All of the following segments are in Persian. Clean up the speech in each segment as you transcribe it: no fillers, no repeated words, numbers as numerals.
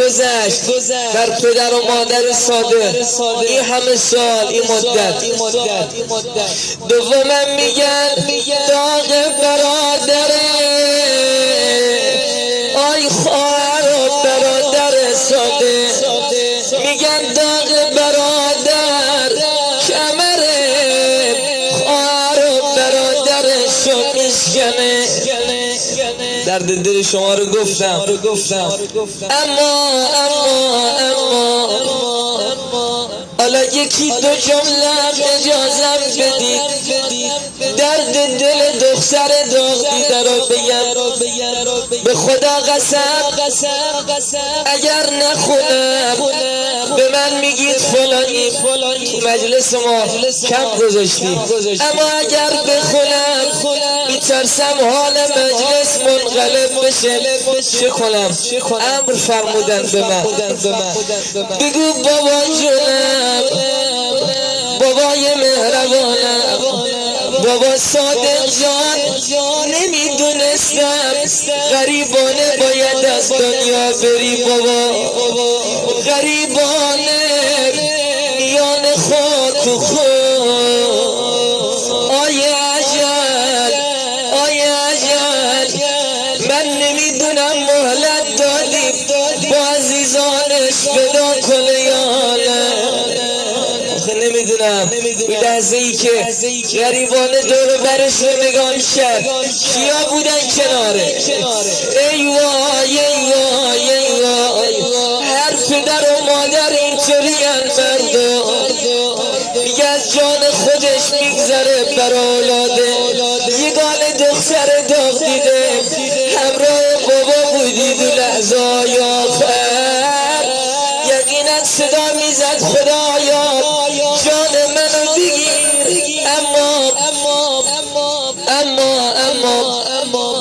گذشت بر پدر و مادر صادق این همه سال این مدت. دومم میگن داغ برادره، آی خواهر و برادر صادق، میگن داغ برادر کمره، خواهر و برادرشو میشکنه. درد دل شما رو گفتم. اما حالا یکی دو جمله اجازم بدید درد دل دختر داغ دیده رو بگم. به خدا قسم اگر نخونم به من میگید فلانی مجلس ما کم گذاشتی، اما اگر بخونم میترسم حال مجلس منقلب بشه. چه کنم؟ امر فرمودن به من بگو بابا جونم، بابای مهربانم، بابا صادق جان، نمیدونستم غریبانه باید از دنیا بری بابا، غریبانه میان خاک و خون. آی عجل من نمیدونم مهلت دادیم با عزیزانش فدا کنه یا نه. نمیدونم این لحظه ای که غریبانه دور برش رو نگاه میشن کیا بودن کناره. ای وای هر پدر و مادر اینطوری مردم میگه از جان خودش میگذره بر اولاده. یگانه دختر داغ دیده همراه بابا بودید و لحظه های آخر یقینا صدا میزد خدایا جان منو بگیر. اما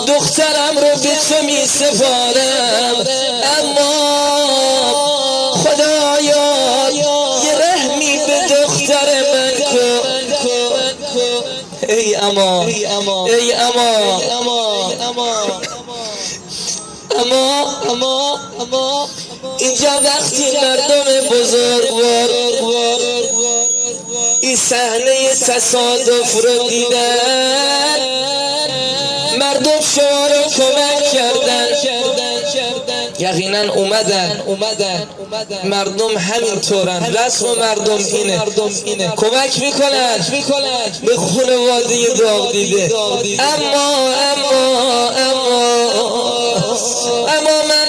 دخترم رو به تو می سپارم، اما خدایا یه رحمی به دختر من کن. ای اما اینجا وقتی مردم بزرگوار این صحنه تصادف رو دیدن مردم شما رو کمک کردن. یقینا اومدن مردم همینطورن، رسم مردم اینه کمک میکنن به خانواده داغ دیده. اما من